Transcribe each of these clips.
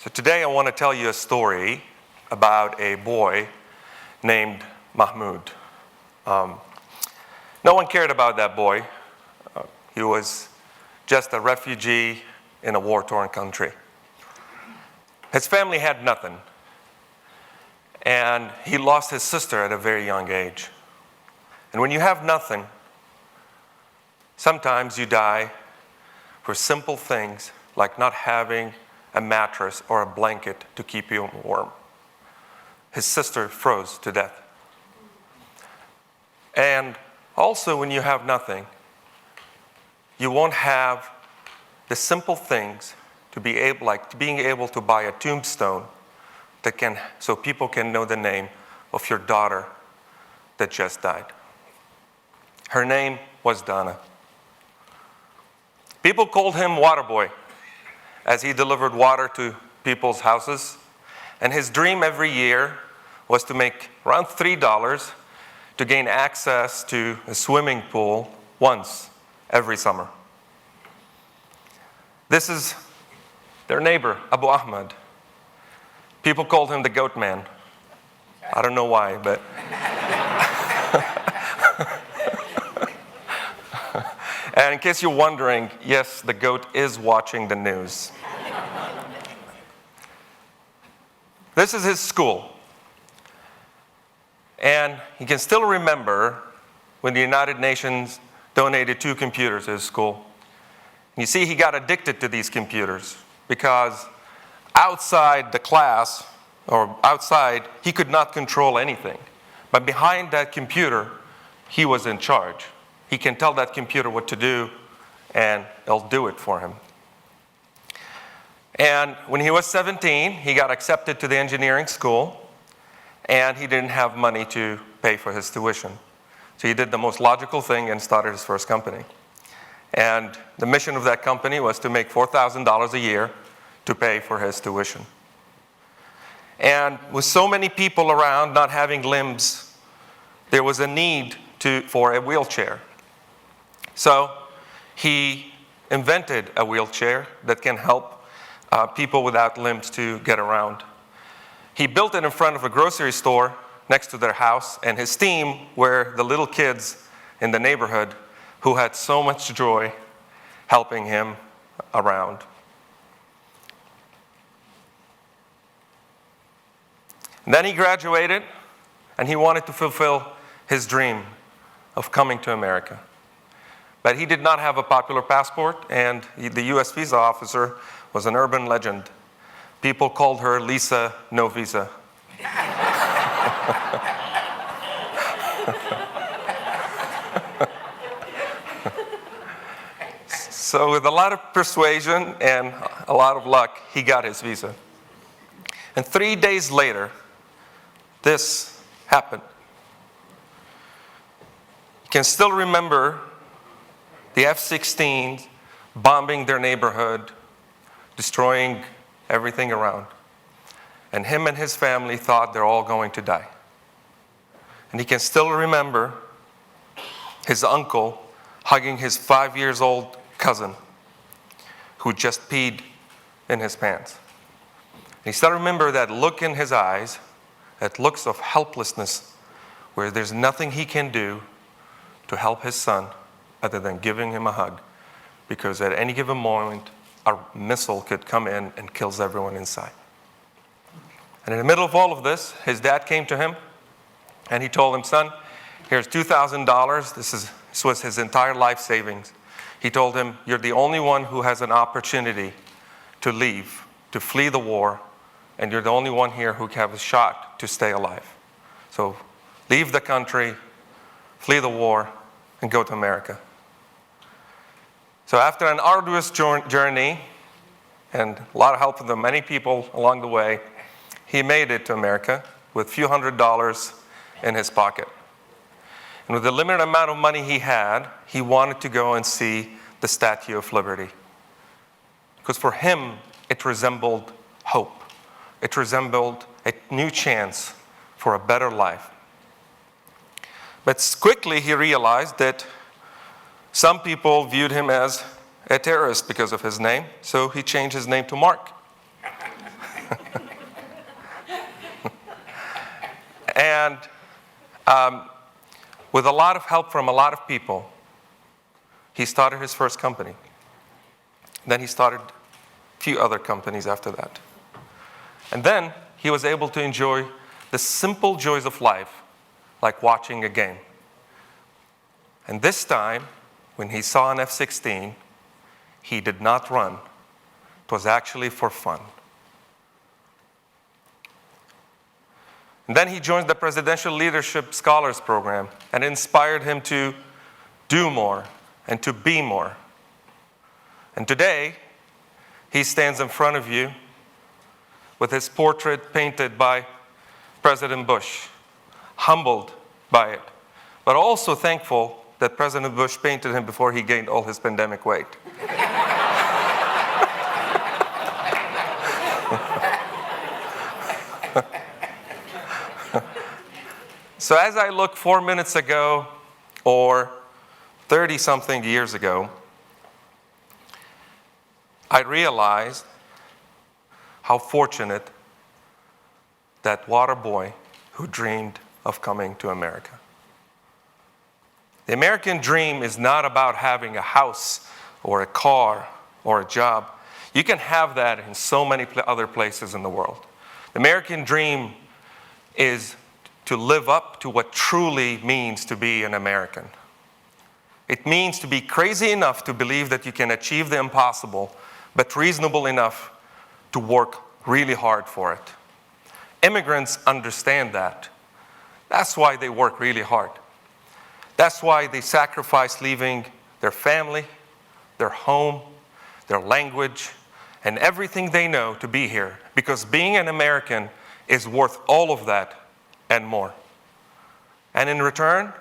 So today I want to tell you a story about a boy named Mahmoud. No one cared about that boy. He was just a refugee in a war-torn country. His family had nothing, and he lost his sister at a very young age. And when you have nothing, sometimes you die for simple things like not having a mattress or a blanket to keep you warm. His sister froze to death. And also when you have nothing, you won't have the simple things to be able, like being able to buy a tombstone so people can know the name of your daughter that just died. Her name was Donna. People called him Water Boy, as he delivered water to people's houses. And his dream every year was to make around $3 to gain access to a swimming pool once every summer. This is their neighbor, Abu Ahmed. People called him the Goat Man. I don't know why, but... And in case you're wondering, yes, the goat is watching the news. This is his school. And he can still remember when the United Nations donated 2 computers to his school. You see, he got addicted to these computers because outside the class, or outside, he could not control anything. But behind that computer, he was in charge. He can tell that computer what to do, and it'll do it for him. And when he was 17, he got accepted to the engineering school, and he didn't have money to pay for his tuition. So he did the most logical thing and started his first company. And the mission of that company was to make $4,000 a year to pay for his tuition. And with so many people around not having limbs, there was a need for a wheelchair. So he invented a wheelchair that can help people without limbs to get around. He built it in front of a grocery store next to their house, and his team were the little kids in the neighborhood who had so much joy helping him around. And then he graduated, and he wanted to fulfill his dream of coming to America. But he did not have a popular passport, and the U.S. visa officer was an urban legend. People called her Lisa No Visa. So with a lot of persuasion and a lot of luck, he got his visa. And 3 days later, this happened. You can still remember the F-16s bombing their neighborhood, destroying everything around. And him and his family thought they're all going to die. And he can still remember his uncle hugging his 5-year-old cousin who just peed in his pants. And he still remember that look in his eyes, that looks of helplessness, where there's nothing he can do to help his son other than giving him a hug, because at any given moment, a missile could come in and kills everyone inside. And in the middle of all of this, his dad came to him, and he told him, son, here's $2,000. This was his entire life savings. He told him, you're the only one who has an opportunity to leave, to flee the war, and you're the only one here who have a shot to stay alive. So leave the country, flee the war, and go to America. So after an arduous journey and a lot of help from the many people along the way, he made it to America with a few $100s in his pocket. And with the limited amount of money he had, he wanted to go and see the Statue of Liberty. Because for him, it resembled hope. It resembled a new chance for a better life. But quickly he realized that some people viewed him as a terrorist because of his name, so he changed his name to Mark. And with a lot of help from a lot of people, he started his first company. Then he started a few other companies after that. And then he was able to enjoy the simple joys of life, like watching a game. And this time, when he saw an F-16, he did not run. It was actually for fun. And then he joined the Presidential Leadership Scholars Program, and it inspired him to do more and to be more. And today, he stands in front of you with his portrait painted by President Bush, humbled by it, but also thankful that President Bush painted him before he gained all his pandemic weight. So as I look 4 minutes ago or 30-something years ago, I realized how fortunate that water boy who dreamed of coming to America. The American dream is not about having a house or a car or a job. You can have that in so many other places in the world. The American dream is to live up to what truly means to be an American. It means to be crazy enough to believe that you can achieve the impossible, but reasonable enough to work really hard for it. Immigrants understand that. That's why they work really hard. That's why they sacrifice leaving their family, their home, their language, and everything they know to be here, because being an American is worth all of that and more. And in return,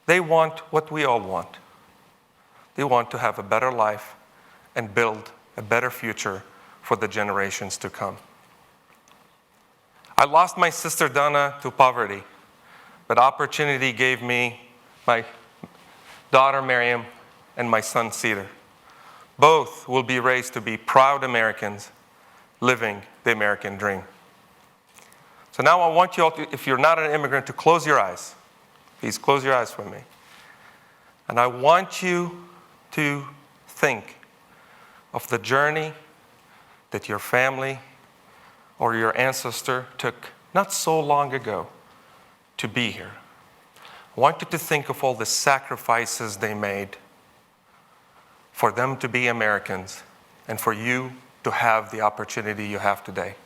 they want what we all want. They want to have a better life and build a better future for the generations to come. I lost my sister Donna to poverty, but opportunity gave me my daughter Miriam and my son Cedar. Both will be raised to be proud Americans living the American dream. So now I want you all to, if you're not an immigrant, to close your eyes. Please close your eyes for me. And I want you to think of the journey that your family or your ancestor took not so long ago to be here. I want you to think of all the sacrifices they made for them to be Americans and for you to have the opportunity you have today.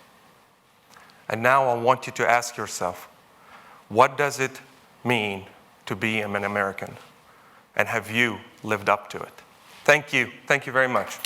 And now I want you to ask yourself, what does it mean to be an American? And have you lived up to it? Thank you. Thank you very much.